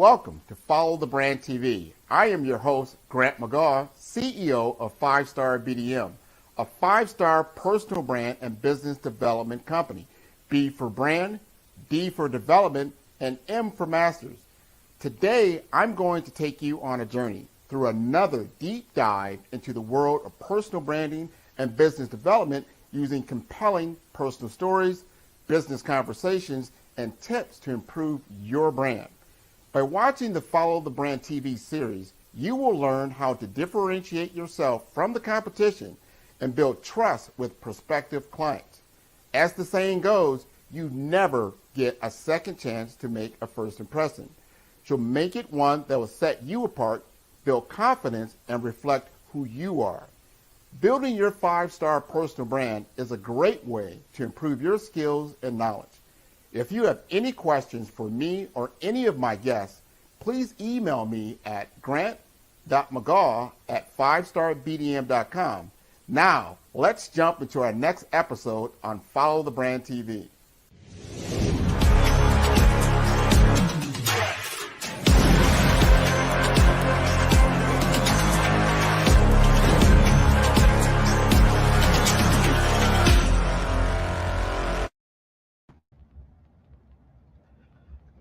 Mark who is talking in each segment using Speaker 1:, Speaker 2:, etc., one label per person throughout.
Speaker 1: Welcome to Follow the Brand TV. I am your host, Grant McGaugh, CEO of 5-Star BDM, a 5-star personal brand and business development company. B for brand, D for development, and M for masters. Today, I'm going to take you on a journey through another deep dive into the world of personal branding and business development using compelling personal stories, business conversations, and tips to improve your brand. By watching the Follow the Brand TV series, you will learn how to differentiate yourself from the competition and build trust with prospective clients. As the saying goes, you never get a second chance to make a first impression. So make it one that will set you apart, build confidence, and reflect who you are. Building your 5-star personal brand is a great way to improve your skills and knowledge. If you have any questions for me or any of my guests, please email me at grant.mcgaugh@5starbdm.com. Now, let's jump into our next episode on Follow the Brand TV.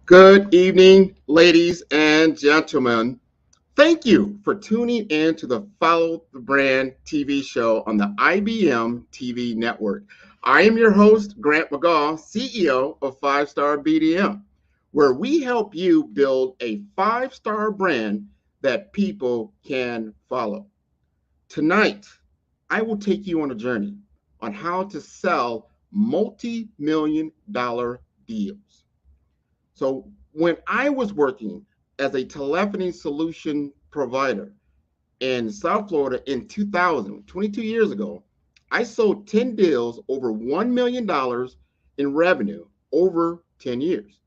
Speaker 1: Good evening, ladies and gentlemen. Thank you for tuning in to the Follow the Brand TV show on the IBM TV network. I am your host, Grant McGaugh, CEO of 5-Star BDM, where we help you build a 5-star brand that people can follow. Tonight, I will take you on a journey on how to sell multi-million-dollar deals. So when I was working as a telephony solution provider in South Florida in 2000, 22 years ago, I sold 10 deals over $1 million in revenue over 10 years.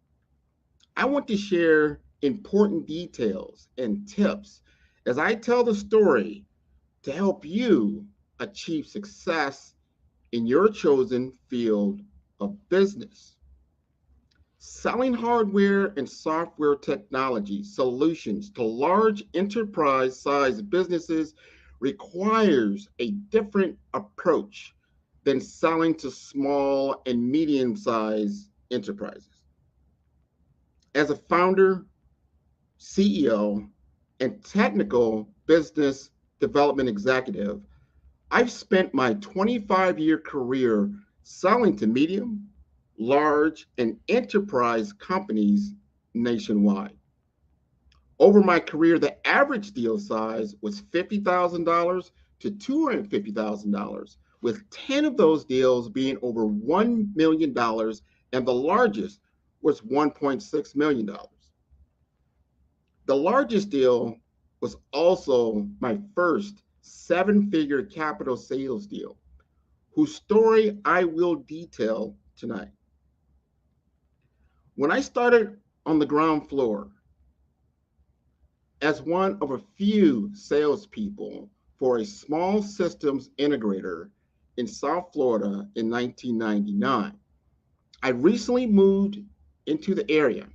Speaker 1: I want to share important details and tips as I tell the story to help you achieve success in your chosen field of business. Selling hardware and software technology solutions to large enterprise-sized businesses requires a different approach than selling to small and medium-sized enterprises. As a founder, CEO, and technical business development executive, I've spent my 25-year career selling to medium, large, and enterprise companies nationwide. Over my career, the average deal size was $50,000 to $250,000, with 10 of those deals being over $1 million, and the largest was $1.6 million. The largest deal was also my first 7-figure capital sales deal, whose story I will detail tonight. When I started on the ground floor as one of a few salespeople for a small systems integrator in South Florida in 1999, I recently moved into the area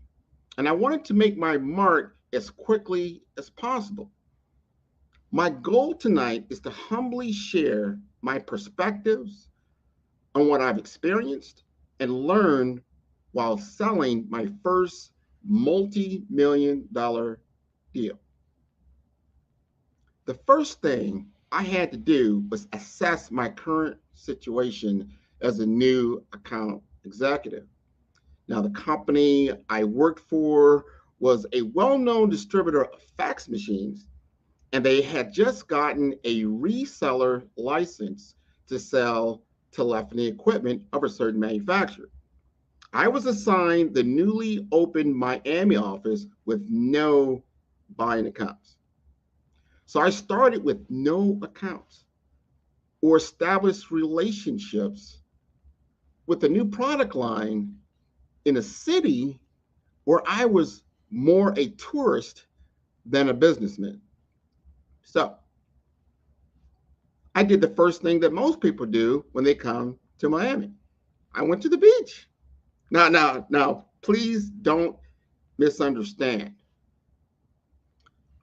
Speaker 1: and I wanted to make my mark as quickly as possible. My goal tonight is to humbly share my perspectives on what I've experienced and learned while selling my first multi-million-dollar deal. The first thing I had to do was assess my current situation as a new account executive. Now, the company I worked for was a well-known distributor of fax machines, and they had just gotten a reseller license to sell telephony equipment of a certain manufacturer. I was assigned the newly opened Miami office with no buying accounts. So I started with no accounts or established relationships with a new product line in a city where I was more a tourist than a businessman. So I did the first thing that most people do when they come to Miami. I went to the beach. Now, please don't misunderstand.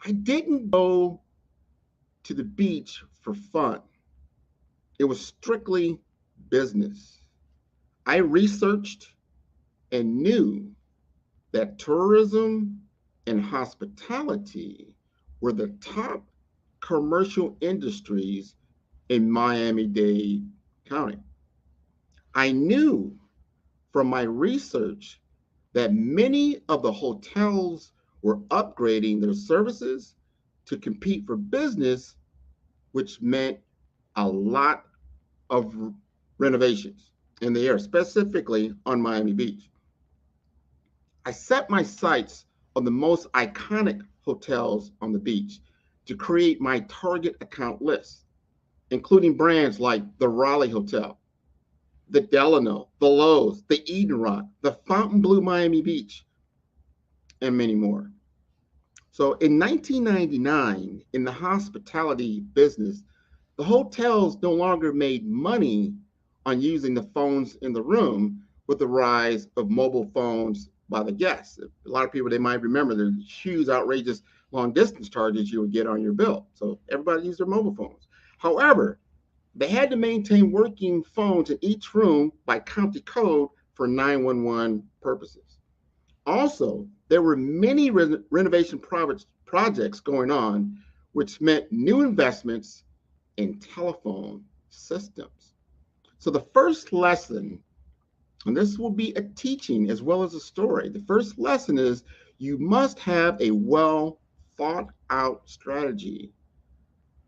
Speaker 1: I didn't go to the beach for fun. It was strictly business. I researched and knew that tourism and hospitality were the top commercial industries in Miami-Dade County. I knew from my research that many of the hotels were upgrading their services to compete for business, which meant a lot of renovations in the area, specifically on Miami Beach. I set my sights on the most iconic hotels on the beach to create my target account list, including brands like the Raleigh Hotel, the Delano, the Lowe's, the Eden Rock, the Fontainebleau Miami Beach, and many more. So in 1999, in the hospitality business, the hotels no longer made money on using the phones in the room with the rise of mobile phones by the guests. A lot of people, they might remember the huge, outrageous long distance charges you would get on your bill. So everybody used their mobile phones. However, they had to maintain working phones in each room by county code for 911 purposes. Also, there were many renovation projects going on, which meant new investments in telephone systems. So the first lesson, and this will be a teaching as well as a story, the first lesson is you must have a well thought out strategy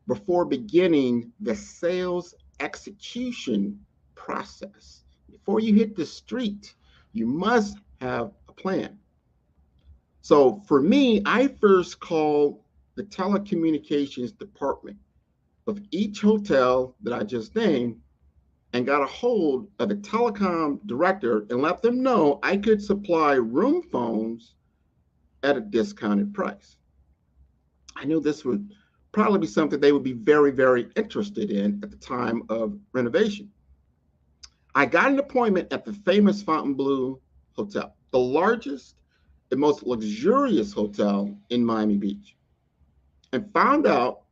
Speaker 1: before beginning the sales execution process. Before you hit the street, you must have a plan. So for me, I first called the telecommunications department of each hotel that I just named and got a hold of the telecom director and let them know I could supply room phones at a discounted price. I knew this would probably be something they would be very, very interested in at the time of renovation. I got an appointment at the famous Fontainebleau Hotel, the largest and most luxurious hotel in Miami Beach, and found out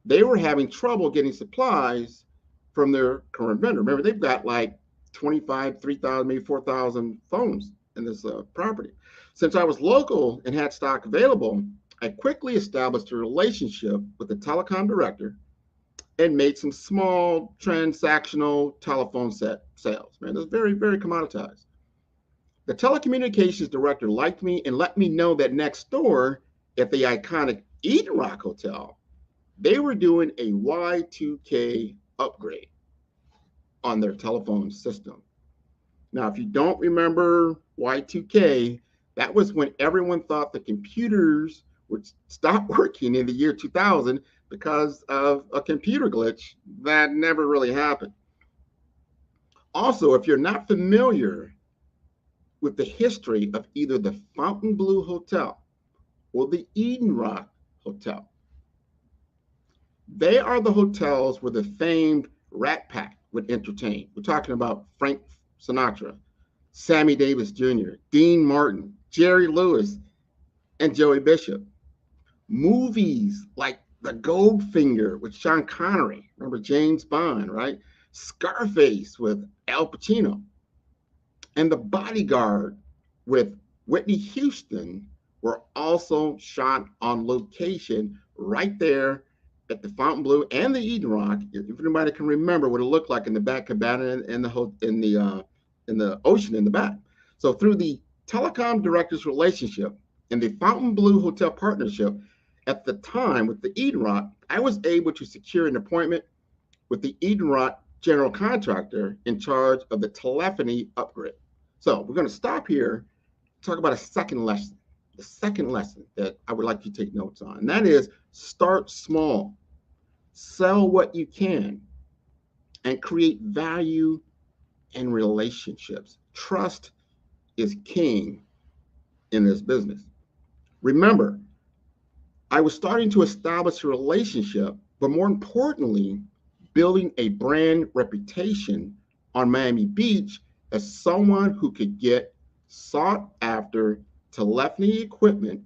Speaker 1: they were having trouble getting supplies from their current vendor. Remember, they've got like 25, 3,000, maybe 4,000 phones in this property. Since I was local and had stock available, I quickly established a relationship with the telecom director and made some small transactional telephone set sales. Man, that's very, very commoditized. The telecommunications director liked me and let me know that next door at the iconic Eden Rock Hotel, they were doing a Y2K upgrade on their telephone system. Now, if you don't remember Y2K, that was when everyone thought the computers would stop working in the year 2000 because of a computer glitch that never really happened. Also, if you're not familiar with the history of either the Fontainebleau Hotel or the Eden Rock Hotel, they are the hotels where the famed Rat Pack would entertain. We're talking about Frank Sinatra, Sammy Davis Jr., Dean Martin, Jerry Lewis, and Joey Bishop. Movies like The Goldfinger with Sean Connery, remember James Bond, right? Scarface with Al Pacino, and The Bodyguard with Whitney Houston were also shot on location right there at the Fontainebleau and the Eden Rock. If anybody can remember what it looked like in the back cabana and in the ocean in the back. So through the telecom directors relationship and the Fontainebleau Hotel partnership at the time with the Eden Rock, I was able to secure an appointment with the Eden Rock general contractor in charge of the telephony upgrade. So we're going to stop here, talk about a second lesson. The second lesson that I would like you to take notes on, and that is start small, sell what you can, and create value and relationships. Trust is king in this business. Remember, I was starting to establish a relationship, but more importantly, building a brand reputation on Miami Beach as someone who could get sought after telephony equipment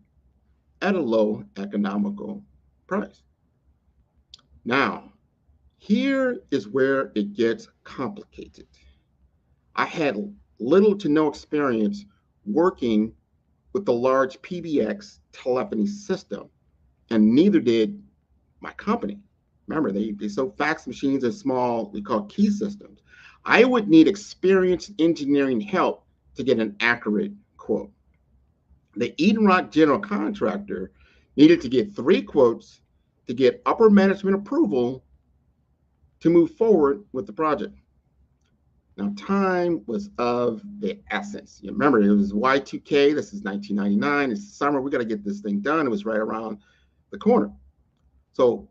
Speaker 1: at a low economical price. Now, here is where it gets complicated. I had little to no experience working with the large PBX telephony system, and neither did my company. Remember, they sold fax machines and small, we call key systems. I would need experienced engineering help to get an accurate quote. The Eden Rock general contractor needed to get 3 quotes to get upper management approval to move forward with the project. Now, time was of the essence. You remember, it was Y2K. This is 1999. It's the summer. We got to get this thing done. It was right around the corner. So,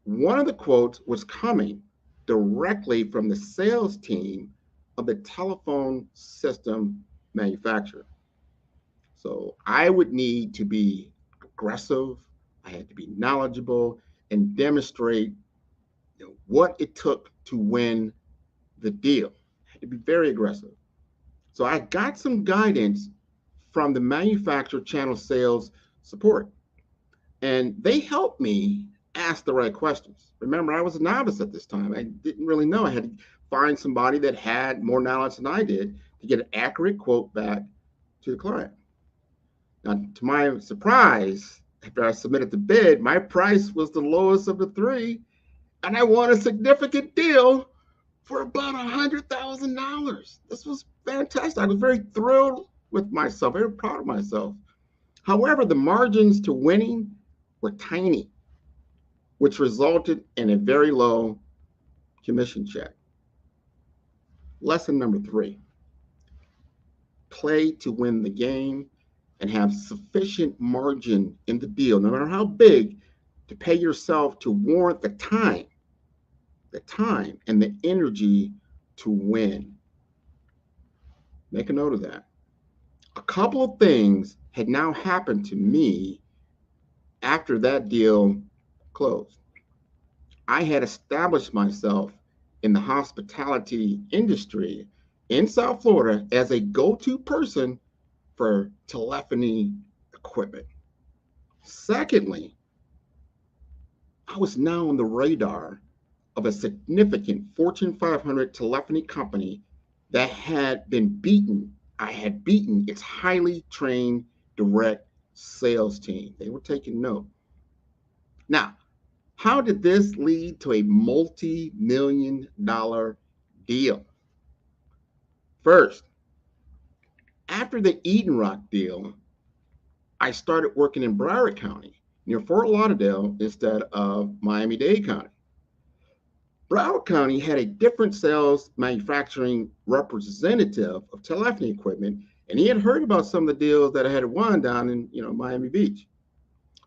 Speaker 1: one of the quotes was coming directly from the sales team of the telephone system manufacturer. So, I would need to be aggressive. I had to be knowledgeable and demonstrate what it took to win the deal. I had to be very aggressive. So I got some guidance from the manufacturer channel sales support, and they helped me ask the right questions. Remember, I was a novice at this time. I didn't really know. I had to find somebody that had more knowledge than I did to get an accurate quote back to the client. Now, to my surprise, after I submitted the bid, my price was the lowest of the three, and I won a significant deal for about $100,000. This was fantastic. I was very thrilled with myself, very proud of myself. However, the margins to winning were tiny, which resulted in a very low commission check. Lesson number 3: play to win the game and have sufficient margin in the deal, no matter how big, to pay yourself to warrant the time and the energy to win. Make a note of that. A couple of things had now happened to me after that deal closed. I had established myself in the hospitality industry in South Florida as a go-to person for telephony equipment. Secondly, I was now on the radar of a significant Fortune 500 telephony company that had been beaten. I had beaten its highly trained direct sales team. They were taking note. Now, how did this lead to a multi-million-dollar deal? First, after the Eden Rock deal, I started working in Broward County near Fort Lauderdale instead of Miami-Dade County. Broward County had a different sales manufacturing representative of telephony equipment, and he had heard about some of the deals that I had won down in Miami Beach.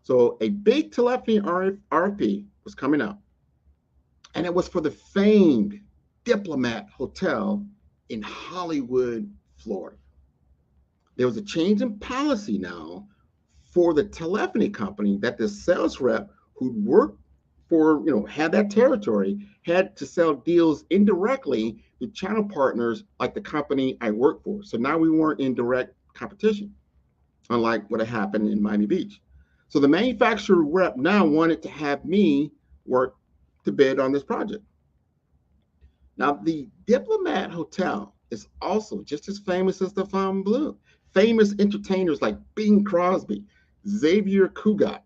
Speaker 1: So a big telephony RFP was coming out, and it was for the famed Diplomat Hotel in Hollywood, Florida. There was a change in policy now for the telephony company that the sales rep who'd worked for, had that territory, had to sell deals indirectly to channel partners like the company I worked for. So now we weren't in direct competition, unlike what had happened in Miami Beach. So the manufacturer rep now wanted to have me work to bid on this project. Now, the Diplomat Hotel is also just as famous as the Fontainebleau. Famous entertainers like Bing Crosby, Xavier Cugat,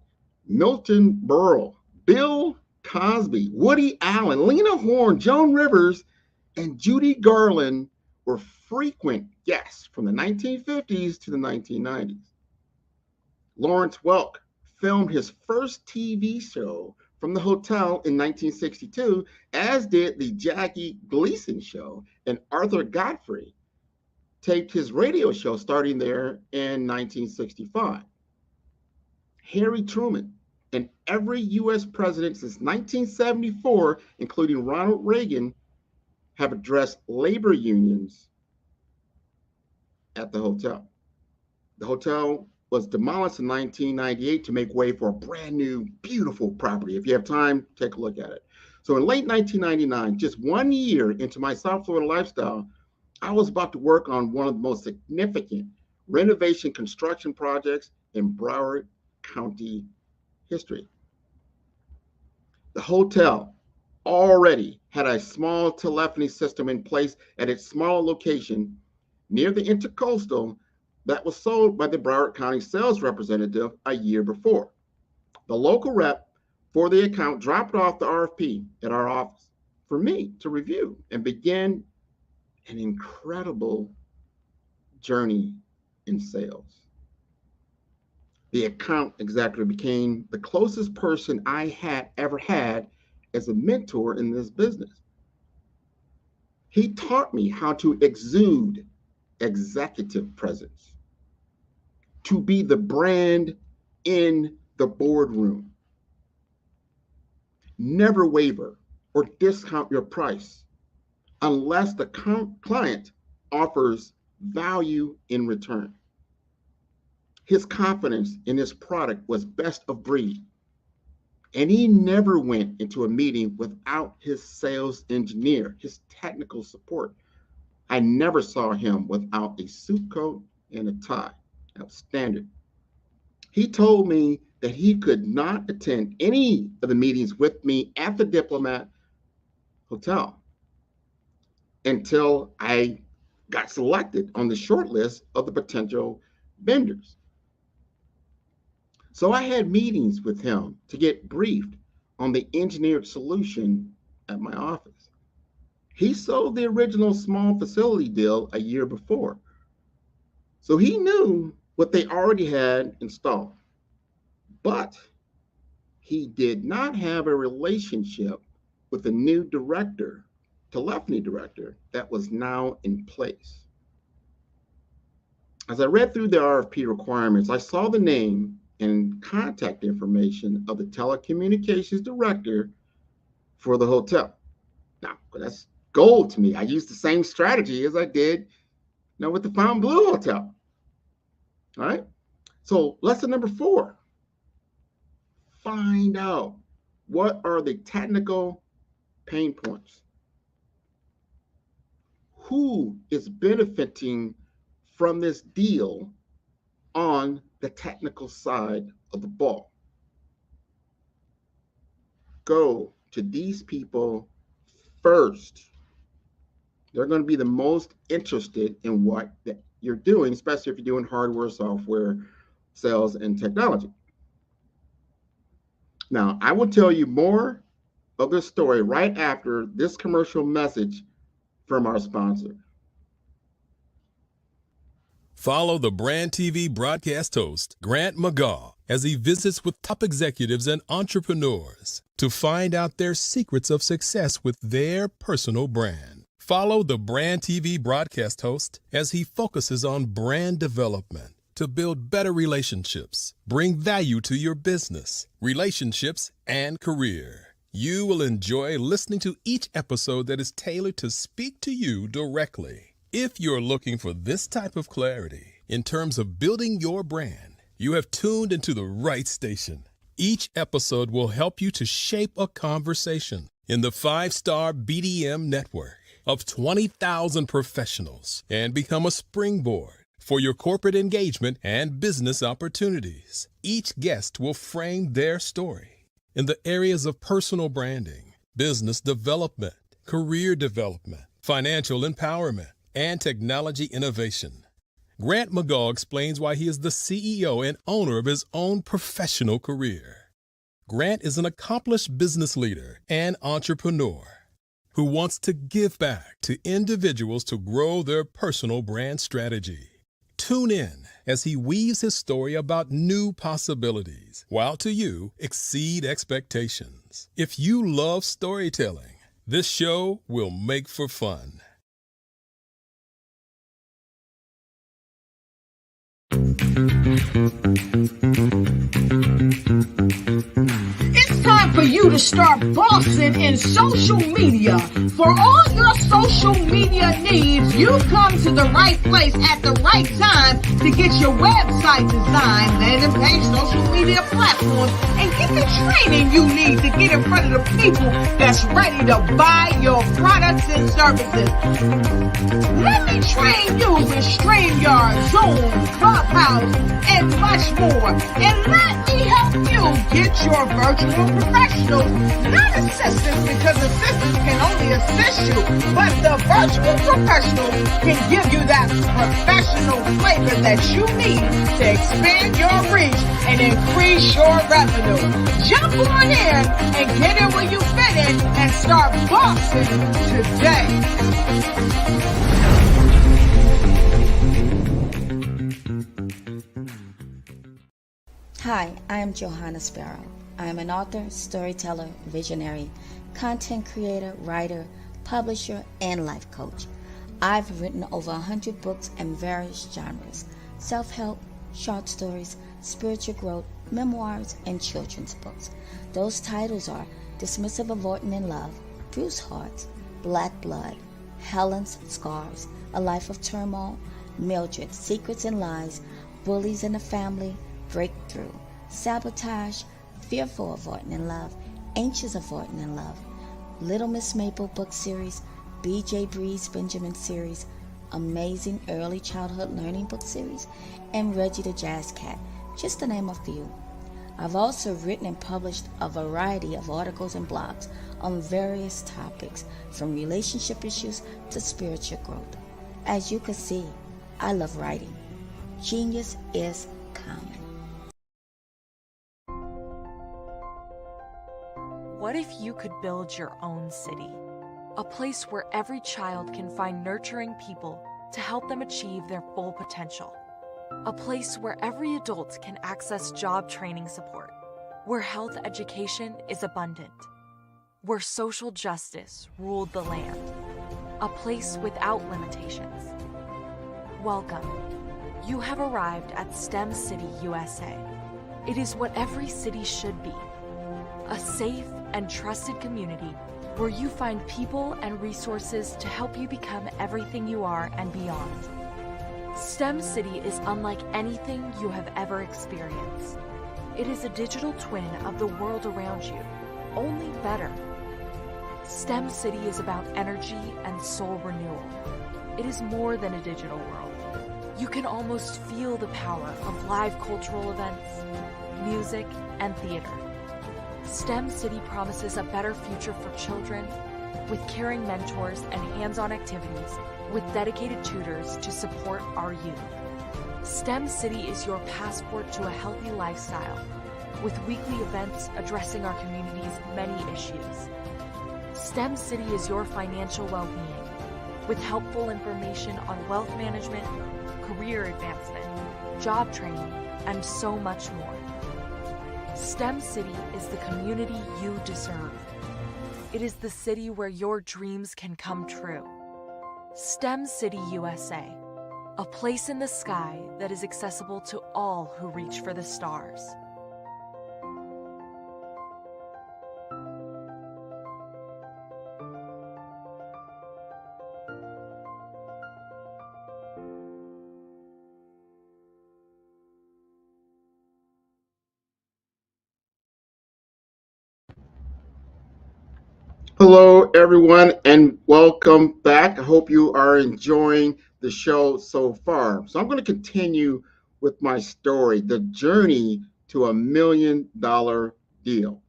Speaker 1: Milton Berle, Bill Cosby, Woody Allen, Lena Horne, Joan Rivers, and Judy Garland were frequent guests from the 1950s to the 1990s. Lawrence Welk filmed his first TV show from the hotel in 1962, as did the Jackie Gleason Show, and Arthur Godfrey taped his radio show starting there in 1965. Harry Truman and every U.S. president since 1974, including Ronald Reagan, have addressed labor unions at the hotel. The hotel was demolished in 1998 to make way for a brand new, beautiful property. If you have time, take a look at it. So in late 1999, just 1 year into my South Florida lifestyle, I was about to work on one of the most significant renovation construction projects in Broward County history. The hotel already had a small telephony system in place at its small location near the Intercoastal that was sold by the Broward County sales representative a year before. The local rep for the account dropped off the RFP at our office for me to review and begin an incredible journey in sales. The account executive became the closest person I had ever had as a mentor in this business. He taught me how to exude executive presence, to be the brand in the boardroom. Never waver or discount your price unless the client offers value in return. His confidence in his product was best of breed, and he never went into a meeting without his sales engineer, his technical support. I never saw him without a suit coat and a tie. That was standard. He told me that he could not attend any of the meetings with me at the Diplomat Hotel until I got selected on the short list of the potential vendors. So I had meetings with him to get briefed on the engineered solution at my office. He sold the original small facility deal a year before, so he knew what they already had installed. But he did not have a relationship with the new director, telephony director, that was now in place. As I read through the RFP requirements, I saw the name and contact information of the telecommunications director for the hotel. Now, that's gold to me. I used the same strategy as I did, with the Fontainebleau Hotel. All right. So lesson number 4, find out what are the technical pain points. Who is benefiting from this deal on the technical side of the ball? Go to these people first. They're going to be the most interested in what you're doing, especially if you're doing hardware, software, sales, and technology. Now, I will tell you more of this story right after this commercial message from our sponsor.
Speaker 2: Follow the Brand TV broadcast host, Grant McGaugh, as he visits with top executives and entrepreneurs to find out their secrets of success with their personal brand. Follow the Brand TV broadcast host as he focuses on brand development to build better relationships, bring value to your business, relationships, and career. You will enjoy listening to each episode that is tailored to speak to you directly. If you're looking for this type of clarity in terms of building your brand, you have tuned into the right station. Each episode will help you to shape a conversation in the 5-star BDM network of 20,000 professionals and become a springboard for your corporate engagement and business opportunities. Each guest will frame their story in the areas of personal branding, business development, career development, financial empowerment, and technology innovation. Grant McGaugh explains why he is the CEO and owner of his own professional career. Grant is an accomplished business leader and entrepreneur who wants to give back to individuals to grow their personal brand strategy. Tune in as he weaves his story about new possibilities, while to you exceed expectations. If you love storytelling, this show will make for fun.
Speaker 3: It's time for you to start bossing in social media. For all your social media needs, you've come to the right place at the right time to get your website designed, landing page, social media platforms, and get the training you need to get in front of the people that's ready to buy your products and services. Let me train you with StreamYard, Zoom, Clubhouse, and much more. And let me help you get your virtual professionals, not assistants, because assistants can only assist you, but the virtual professional can give you that professional flavor that you need to expand your reach and increase your revenue. Jump on in and get in where you fit in and start bossing today.
Speaker 4: Hi, I am Johanna Sparrow. I am an author, storyteller, visionary, content creator, writer, publisher, and life coach. I've written over 100 books in various genres: self-help, short stories, spiritual growth, memoirs, and children's books. Those titles are Dismissive Avoiding in Love, Bruce Hearts, Black Blood, Helen's Scars, A Life of Turmoil, Mildred, Secrets and Lies, Bullies in the Family, Breakthrough, Sabotage, Fearful Avoiding in Love, Anxious Avoiding in Love, Little Miss Maple book series, B.J. Breeze Benjamin series, Amazing Early Childhood Learning book series, and Reggie the Jazz Cat, just to name a few. I've also written and published a variety of articles and blogs on various topics, from relationship issues to spiritual growth. As you can see, I love writing. Genius is common.
Speaker 5: What if you could build your own city? A place where every child can find nurturing people to help them achieve their full potential. A place where every adult can access job training support. Where health education is abundant. Where social justice ruled the land. A place without limitations. Welcome. You have arrived at STEM City, USA. It is what every city should be. A safe and trusted community where you find people and resources to help you become everything you are and beyond. STEM City is unlike anything you have ever experienced. It is a digital twin of the world around you, only better. STEM City is about energy and soul renewal. It is more than a digital world. You can almost feel the power of live cultural events, music, and theater. STEM City promises a better future for children, with caring mentors and hands-on activities, with dedicated tutors to support our youth. STEM City is your passport to a healthy lifestyle, with weekly events addressing our community's many issues. STEM City is your financial well-being, with helpful information on wealth management, career advancement, job training, and so much more. STEM City is the community you deserve. It is the city where your dreams can come true. STEM City USA, a place in the sky that is accessible to all who reach for the stars.
Speaker 1: Hello, everyone, and welcome back. I hope you are enjoying the show so far. So I'm going to continue with my story, the journey to $1 million deal.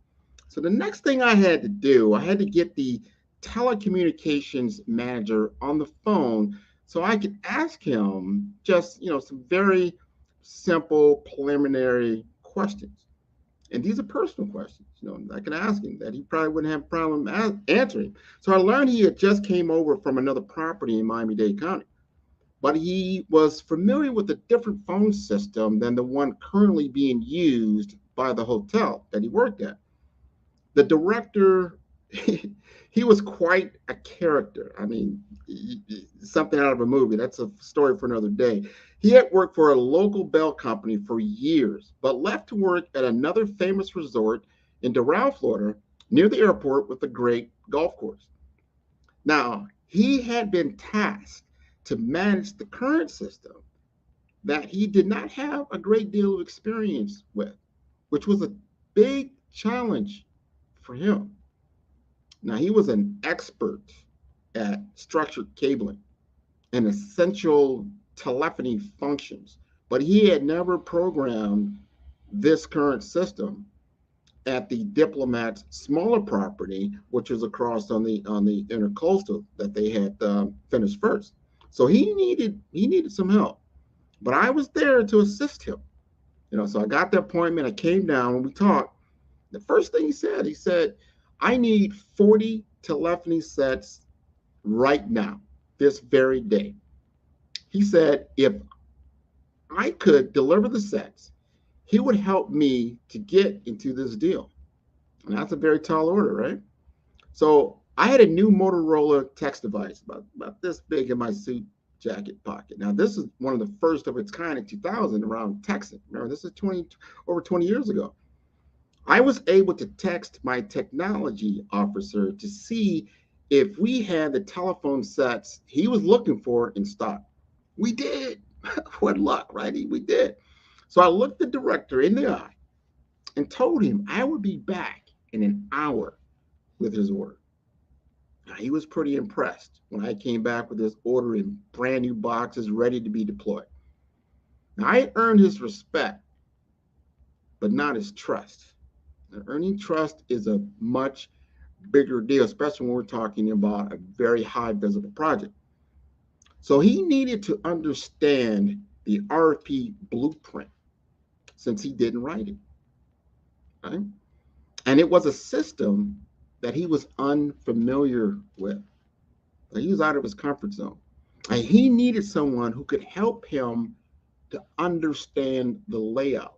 Speaker 1: So the next thing I had to do, I had to get the telecommunications manager on the phone so I could ask him just, some very simple preliminary questions. And these are personal questions, I can ask him that he probably wouldn't have a problem answering. So I learned he had just came over from another property in Miami-Dade County, but he was familiar with a different phone system than the one currently being used by the hotel that he worked at. The director, he was quite a character. I mean, something out of a movie. That's a story for another day. He had worked for a local bell company for years, but left to work at another famous resort in Doral, Florida, near the airport with a great golf course. Now, he had been tasked to manage the current system that he did not have a great deal of experience with, which was a big challenge for him. Now, he was an expert at structured cabling and essential telephony functions, but he had never programmed this current system at the Diplomat's smaller property, which was across on the intercoastal that they had finished first. So he needed some help, but I was there to assist him. So I got the appointment. I came down and we talked. The first thing he said, I need 40 telephony sets right now, this very day. He said, if I could deliver the sets, he would help me to get into this deal. And that's a very tall order, right? So I had a new Motorola text device about this big in my suit jacket pocket. Now, this is one of the first of its kind in 2000 around texting. Remember, this is over 20 years ago. I was able to text my technology officer to see if we had the telephone sets he was looking for in stock. We did. What luck, right? We did. So I looked the director in the eye and told him I would be back in an hour with his order. Now, he was pretty impressed when I came back with this order in brand new boxes ready to be deployed. Now, I had earned his respect, but not his trust. Now, earning trust is a much bigger deal, especially when we're talking about a very high visible project. So he needed to understand the RFP blueprint since he didn't write it, right? And it was a system that he was unfamiliar with. He was out of his comfort zone. And he needed someone who could help him to understand the layout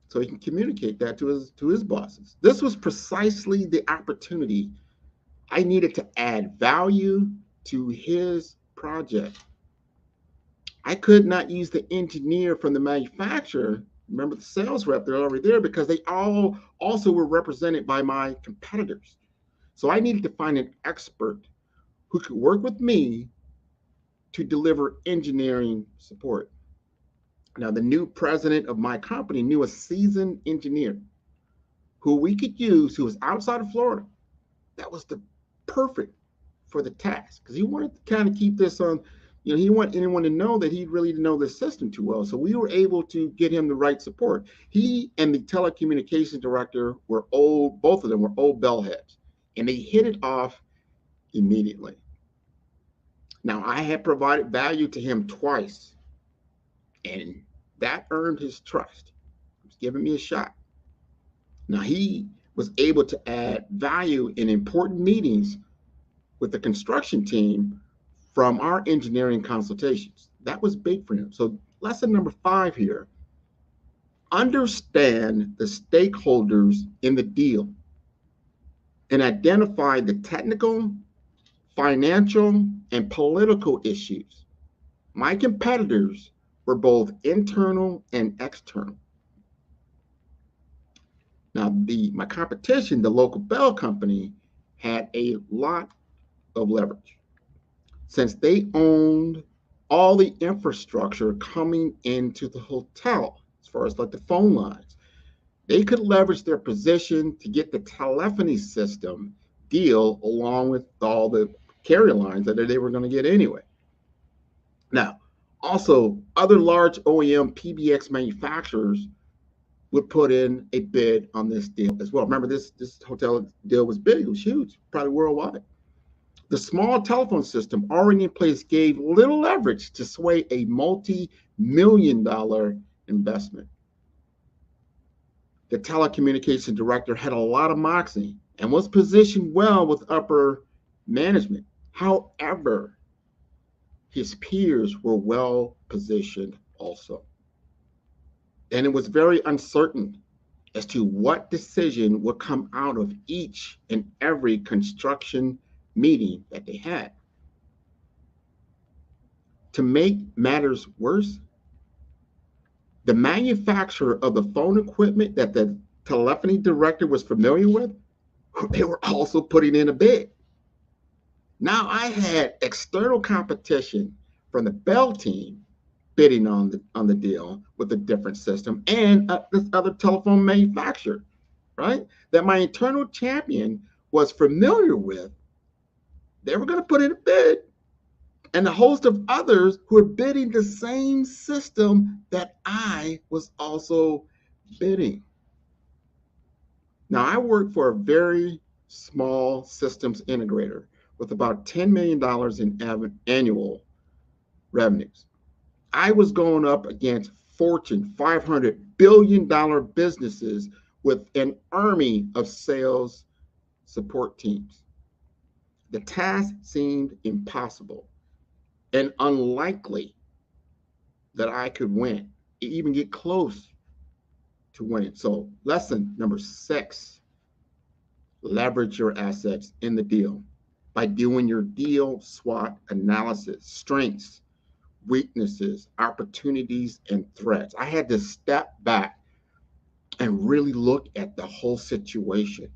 Speaker 1: so he can communicate that to his bosses. This was precisely the opportunity I needed to add value to his project. I could not use the engineer from the manufacturer, remember the sales rep, they're already there, because they all also were represented by my competitors. So I needed to find an expert who could work with me to deliver engineering support. Now, the new president of my company knew a seasoned engineer who we could use, who was outside of Florida. That was the perfect for the task, because he wanted to kind of keep this on, he didn't want anyone to know that he really didn't know the system too well. So we were able to get him the right support. He and the telecommunications director were old, both of them were old bellheads, and they hit it off immediately. Now, I had provided value to him twice, and that earned his trust. He was giving me a shot. Now, he was able to add value in important meetings with the construction team from our engineering consultations. That was big for him. So lesson number 5 here, understand the stakeholders in the deal and identify the technical, financial, and political issues. My competitors were both internal and external. Now, my competition, the local bell company, had a lot of leverage since they owned all the infrastructure coming into the hotel, as far as like the phone lines. They could leverage their position to get the telephony system deal along with all the carrier lines that they were going to get anyway. Now, also, other large OEM PBX manufacturers would put in a bid on this deal as well. Remember, this hotel deal was big, it was huge, probably worldwide. The small telephone system already in place gave little leverage to sway a multi-million-dollar investment. The telecommunication director had a lot of moxie and was positioned well with upper management. However, his peers were well positioned also. And it was very uncertain as to what decision would come out of each and every construction meeting that they had. To make matters worse, the manufacturer of the phone equipment that the telephony director was familiar with, they were also putting in a bid. Now I had external competition from the Bell team bidding on the deal with a different system, and this other telephone manufacturer, right? That my internal champion was familiar with, they were going to put in a bid, and a host of others who were bidding the same system that I was also bidding. Now, I work for a very small systems integrator with about $10 million in annual revenues. I was going up against Fortune 500 billion-dollar businesses with an army of sales support teams. The task seemed impossible and unlikely that I could win, even get close to winning. So, lesson number 6, leverage your assets in the deal by doing your deal SWOT analysis, strengths, weaknesses, opportunities, and threats. I had to step back and really look at the whole situation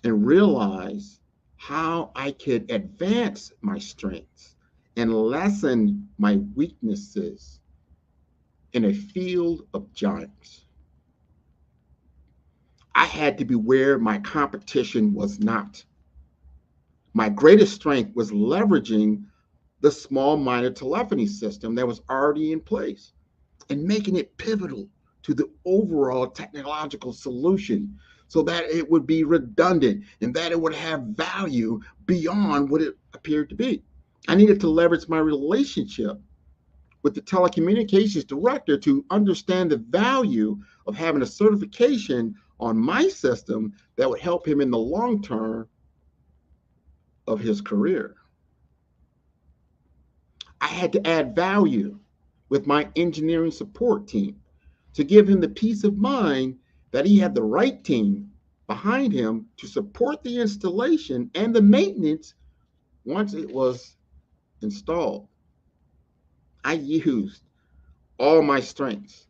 Speaker 1: and realize how I could advance my strengths and lessen my weaknesses in a field of giants. I had to be where my competition was not. My greatest strength was leveraging the small minor telephony system that was already in place and making it pivotal to the overall technological solution so that it would be redundant and that it would have value beyond what it appeared to be. I needed to leverage my relationship with the telecommunications director to understand the value of having a certification on my system that would help him in the long term of his career. I had to add value with my engineering support team to give him the peace of mind that he had the right team behind him to support the installation and the maintenance once it was installed. I used all my strengths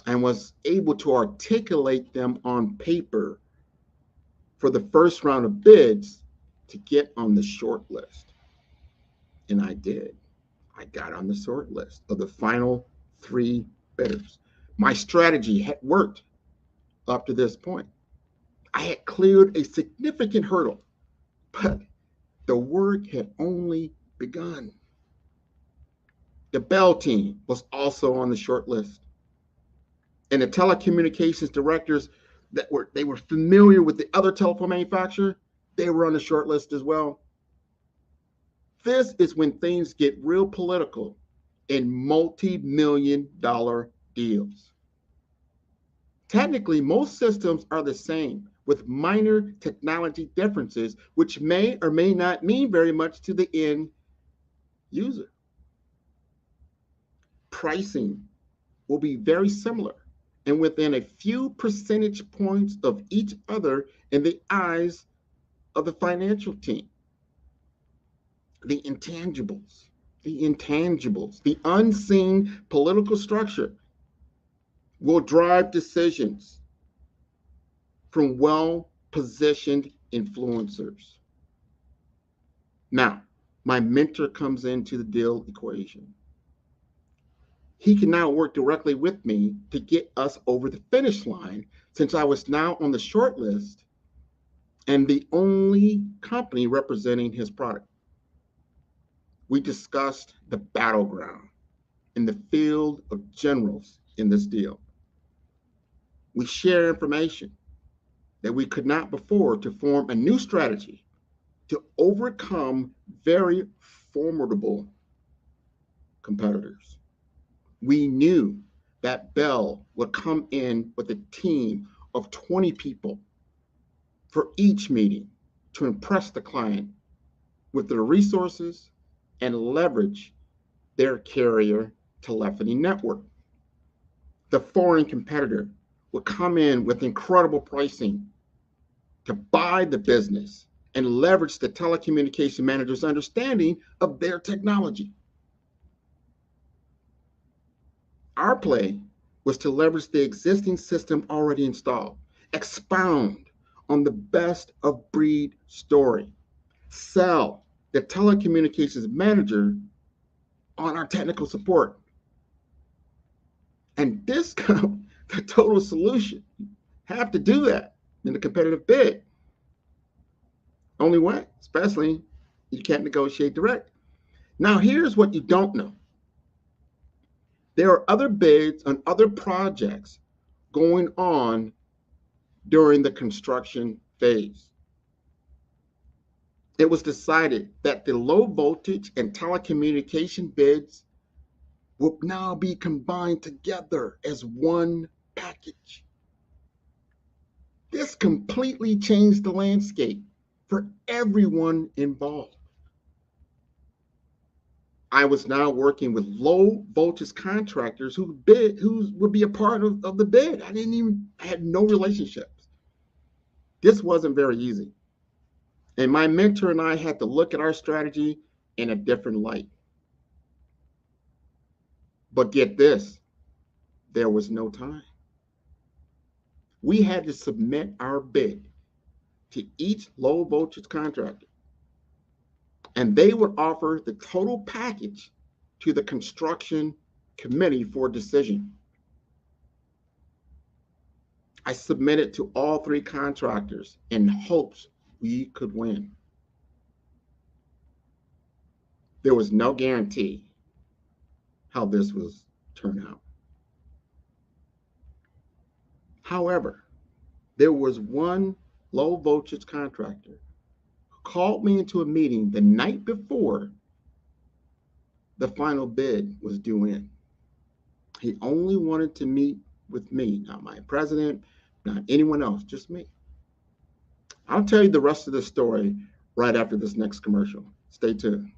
Speaker 1: and was able to articulate them on paper for the first round of bids to get on the short list. And I did. I got on the short list of the final 3 bidders. My strategy had worked up to this point. I had cleared a significant hurdle, but the work had only begun. The Bell team was also on the short list. And the telecommunications directors they were familiar with the other telephone manufacturer, they were on the short list as well. This is when things get real political in multi-million-dollar deals. Technically, most systems are the same with minor technology differences, which may or may not mean very much to the end user. Pricing will be very similar and within a few percentage points of each other in the eyes of the financial team. The intangibles, the unseen political structure will drive decisions from well-positioned influencers. Now, my mentor comes into the deal equation. He can now work directly with me to get us over the finish line since I was now on the short list and the only company representing his product. We discussed the battleground in the field of generals in this deal. We share information that we could not before to form a new strategy to overcome very formidable competitors. We knew that Bell would come in with a team of 20 people for each meeting to impress the client with their resources and leverage their carrier telephony network. The foreign competitor would come in with incredible pricing to buy the business and leverage the telecommunication manager's understanding of their technology. Our play was to leverage the existing system already installed, expound on the best of breed story, sell the telecommunications manager on our technical support, and discount the total solution. Have to do that in the competitive bid. only way, especially you can't negotiate direct. Now, here's what you don't know. There are other bids on other projects going on during the construction phase. It was decided that the low voltage and telecommunication bids will now be combined together as one package. This completely changed the landscape for everyone involved. I was now working with low voltage contractors who would be a part of the bid. I had no relationships. This wasn't very easy. And my mentor and I had to look at our strategy in a different light. But get this, there was no time. We had to submit our bid to each low voltage contractor, and they would offer the total package to the construction committee for decision. I submitted to all three contractors in hopes we could win. There was no guarantee how this was turn out. However, there was one low voltage contractor who called me into a meeting the night before the final bid was due in. He only wanted to meet with me, not my president, not anyone else, just me. I'll tell you the rest of the story right after this next commercial. Stay tuned.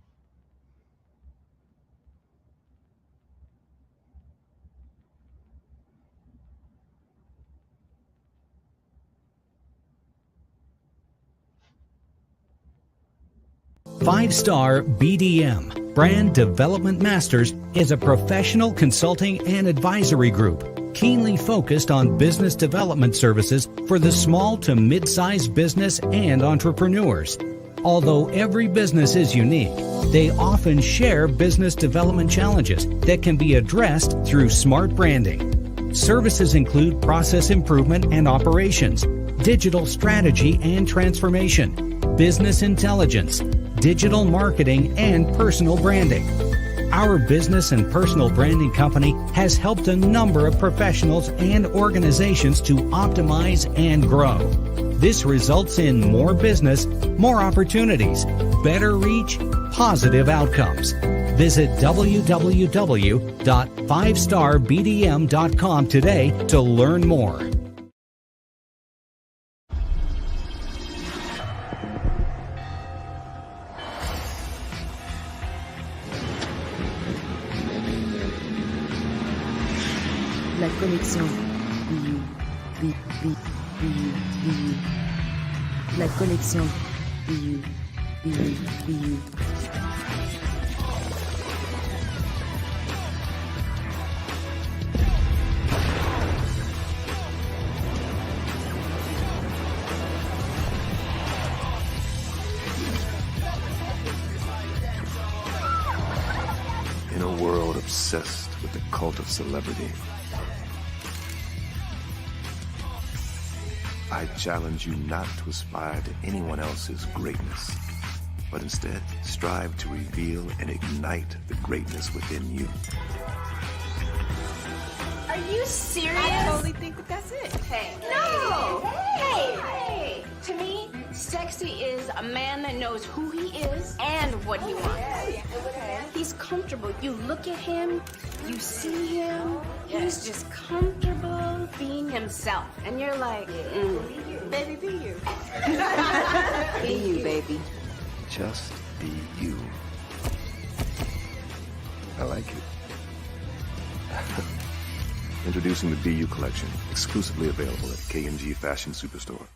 Speaker 6: Five-Star BDM, Brand Development Masters, is a professional consulting and advisory group keenly focused on business development services for the small to mid-sized business and entrepreneurs. Although every business is unique, they often share business development challenges that can be addressed through smart branding. Services include process improvement and operations, digital strategy and transformation, business intelligence, digital marketing, and personal branding. Our business and personal branding company has helped a number of professionals and organizations to optimize and grow. This results in more business, more opportunities, better reach, positive outcomes. Visit www.fivestarbdm.com today to learn more.
Speaker 7: La connexion. La connexion.
Speaker 8: In a world obsessed with the cult of celebrity, I challenge you not to aspire to anyone else's greatness, but instead strive to reveal and ignite the greatness within you.
Speaker 9: Are you serious?
Speaker 10: I totally think that's it.
Speaker 9: Hey. No! Hey! To me, sexy is a man that knows who he is and what he wants.
Speaker 10: Okay.
Speaker 9: He's comfortable. You look at him, you see him, he's just comfortable being himself. And you're like,
Speaker 10: Baby, be you.
Speaker 7: Be you, baby.
Speaker 8: Just be you. I like it. Introducing the Be You collection, exclusively available at K&G Fashion Superstore.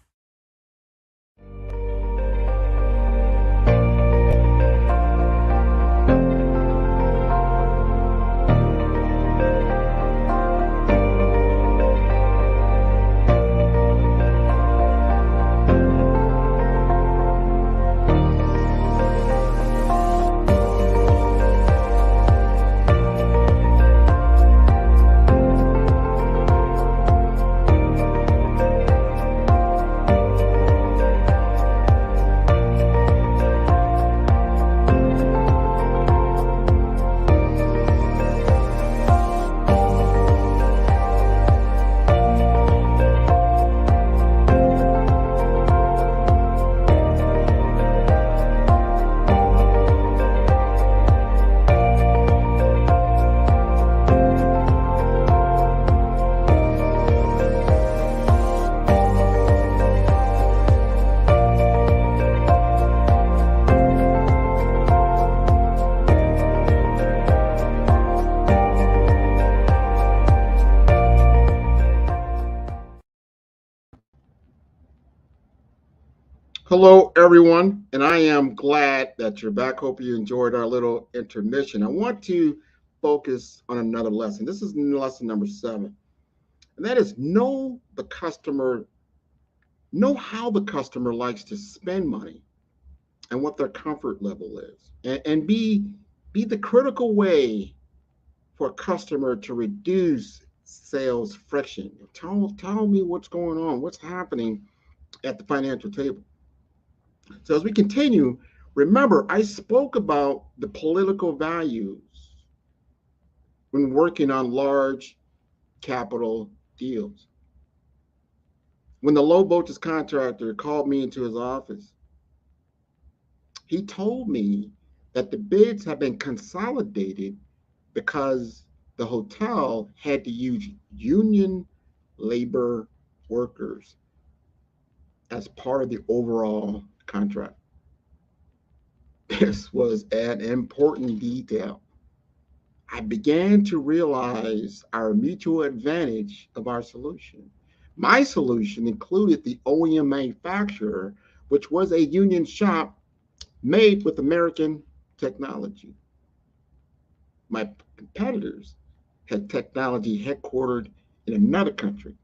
Speaker 1: Hello, everyone, and I am glad that you're back. Hope you enjoyed our little intermission. I want to focus on another lesson. This is lesson number 7, and that is know how the customer likes to spend money and what their comfort level is, and be the critical way for a customer to reduce sales friction. Tell me what's going on, what's happening at the financial table. So as we continue, remember I spoke about the political values when working on large capital deals. When the low voltage contractor called me into his office, he told me that the bids have been consolidated because the hotel had to use union labor workers as part of the overall contract. This was an important detail. I began to realize our mutual advantage of our solution. My solution included the OEM manufacturer, which was a union shop made with American technology. My competitors had technology headquartered in another country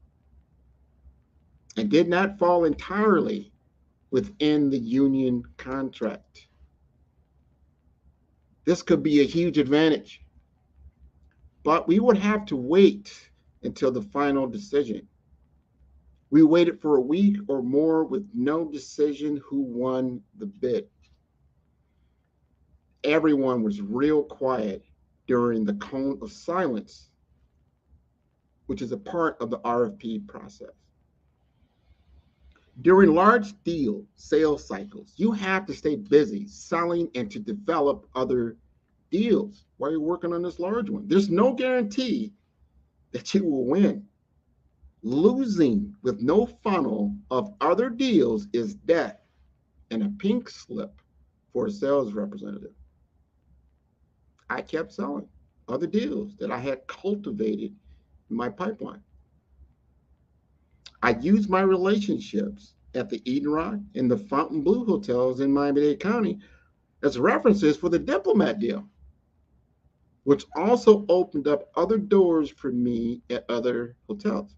Speaker 1: and did not fall entirely within the union contract. This could be a huge advantage, but we would have to wait until the final decision. We waited for a week or more with no decision who won the bid. Everyone was real quiet during the cone of silence, which is a part of the RFP process. During large deal sales cycles, you have to stay busy selling and to develop other deals while you're working on this large one. There's no guarantee that you will win. Losing with no funnel of other deals is death and a pink slip for a sales representative. I kept selling other deals that I had cultivated in my pipeline. I used my relationships at the Eden Rock and the Fontainebleau hotels in Miami-Dade County as references for the Diplomat deal, which also opened up other doors for me at other hotels.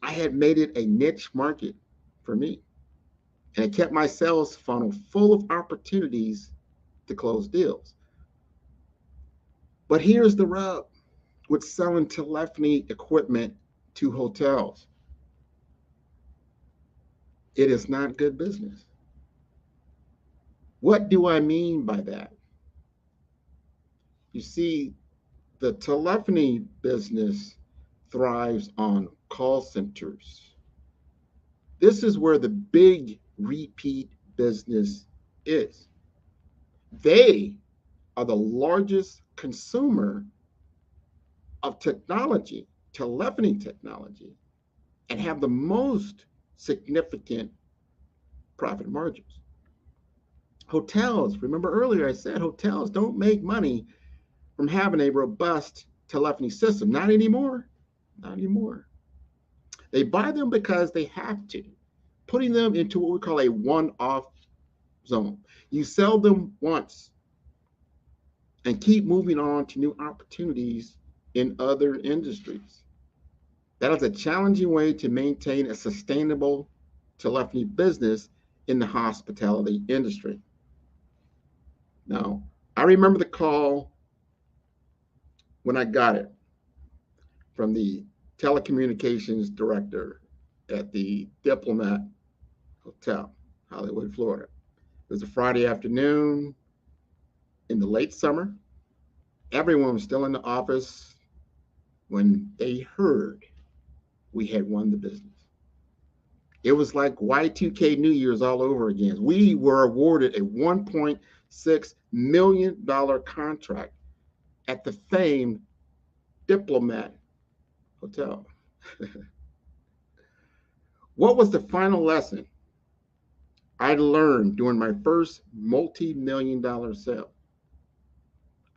Speaker 1: I had made it a niche market for me, and it kept my sales funnel full of opportunities to close deals. But here's the rub with selling telephony equipment to hotels. It is not good business. What do I mean by that? You see, the telephony business thrives on call centers. This is where the big repeat business is. They are the largest consumer of technology, telephony technology, and have the most significant profit margins. Hotels, remember earlier I said hotels don't make money from having a robust telephony system. Not anymore. Not anymore. They buy them because they have to, putting them into what we call a one-off zone. You sell them once and keep moving on to new opportunities in other industries. That is a challenging way to maintain a sustainable telephony business in the hospitality industry. Now, I remember the call when I got it from the telecommunications director at the Diplomat Hotel, Hollywood, Florida. It was a Friday afternoon in the late summer. Everyone was still in the office when they heard we had won the business. It was like Y2K New Year's all over again. We were awarded a $1.6 million contract at the famed Diplomat Hotel. What was the final lesson I learned during my first multi-million-dollar sale?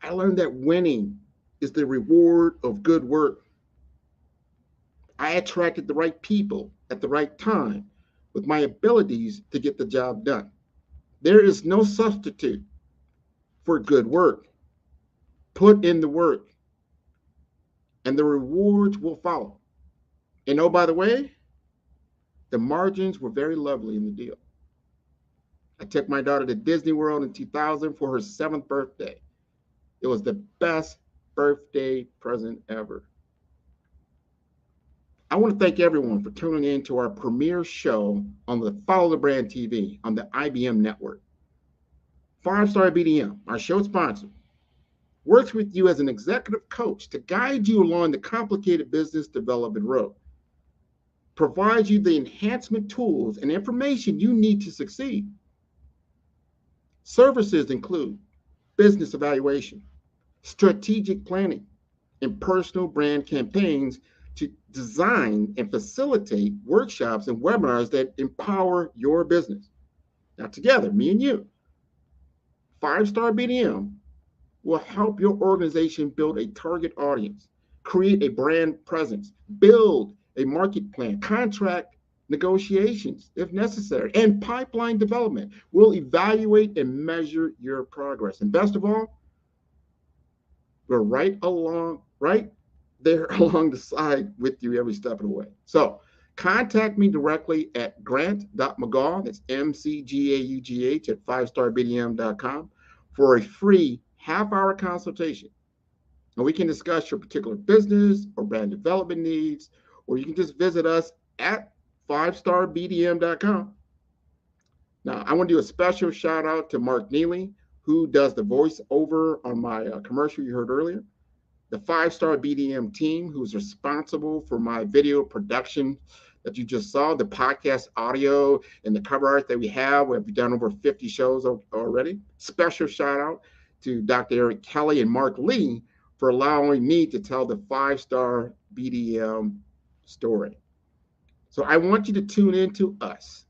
Speaker 1: I learned that winning is the reward of good work. I attracted the right people at the right time with my abilities to get the job done. There is no substitute for good work. Put in the work, and the rewards will follow. And oh, by the way, the margins were very lovely in the deal. I took my daughter to Disney World in 2000 for her 7th birthday. It was the best birthday present ever. I want to thank everyone for tuning in to our premiere show on the Follow the Brand TV on the IBM network. 5-Star BDM, our show sponsor, works with you as an executive coach to guide you along the complicated business development road, provides you the enhancement tools and information you need to succeed. Services include business evaluation, strategic planning, and personal brand campaigns to design and facilitate workshops and webinars that empower your business. Now together, me and you, 5-Star BDM will help your organization build a target audience, create a brand presence, build a market plan, contract negotiations if necessary, and pipeline development. We'll evaluate and measure your progress. And best of all, we're right there along the side with you every step of the way. So contact me directly at grant.mcgaugh, that's McGaugh at 5starbdm.com for a free half-hour consultation. And we can discuss your particular business or brand development needs, or you can just visit us at 5starbdm.com. Now, I want to do a special shout out to Mark Neely, who does the voiceover on my commercial you heard earlier. The 5-Star BDM team, who's responsible for my video production that you just saw, the podcast audio and the cover art that we have. We've done over 50 shows already. Special shout out to Dr. Eric Kelly and Mark Lee for allowing me to tell the 5-Star BDM story. So I want you to tune in to us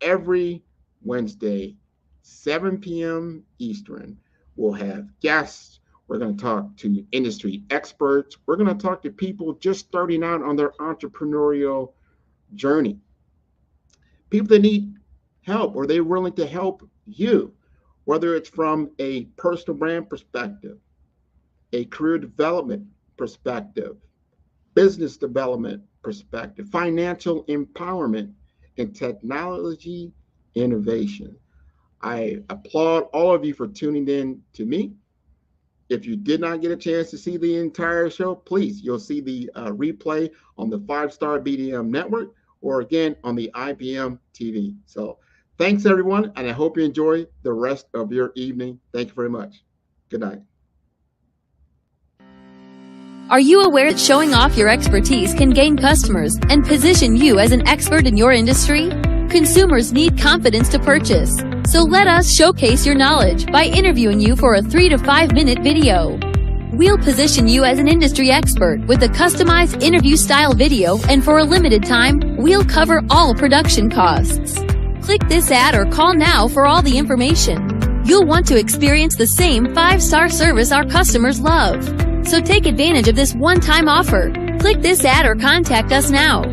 Speaker 1: every Wednesday, 7 p.m. Eastern. We'll have guests. We're going to talk to industry experts. We're going to talk to people just starting out on their entrepreneurial journey. People that need help, or they're willing to help you, whether it's from a personal brand perspective, a career development perspective, business development perspective, financial empowerment, and technology innovation. I applaud all of you for tuning in to me. If you did not get a chance to see the entire show, please, you'll see the replay on the 5-Star BDM network, or again on the IBM TV. So thanks everyone, and I hope you enjoy the rest of your evening. Thank you very much. Good night.
Speaker 11: Are you aware that showing off your expertise can gain customers and position you as an expert in your industry? Consumers need confidence to purchase. So let us showcase your knowledge by interviewing you for a 3 to 5 minute video. We'll position you as an industry expert with a customized interview style video, and for a limited time, we'll cover all production costs. Click this ad or call now for all the information. You'll want to experience the same 5-star service our customers love. So take advantage of this one-time offer. Click this ad or contact us now.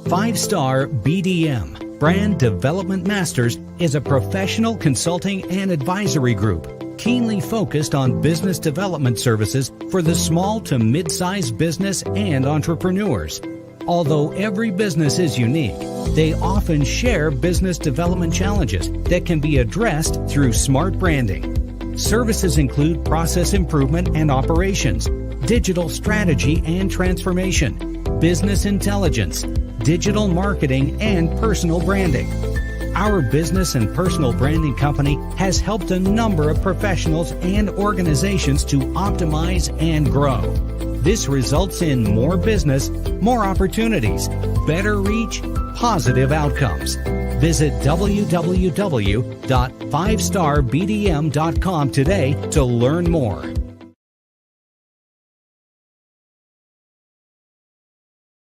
Speaker 6: 5-Star BDM, Brand Development Masters, is a professional consulting and advisory group keenly focused on business development services for the small to mid-sized business and entrepreneurs. Although every business is unique, they often share business development challenges that can be addressed through smart branding. Services include process improvement and operations, digital strategy and transformation, business intelligence, digital marketing, and personal branding. Our business and personal branding company has helped a number of professionals and organizations to optimize and grow. This results in more business, more opportunities, better reach, positive outcomes. Visit www.5starbdm.com today to learn more.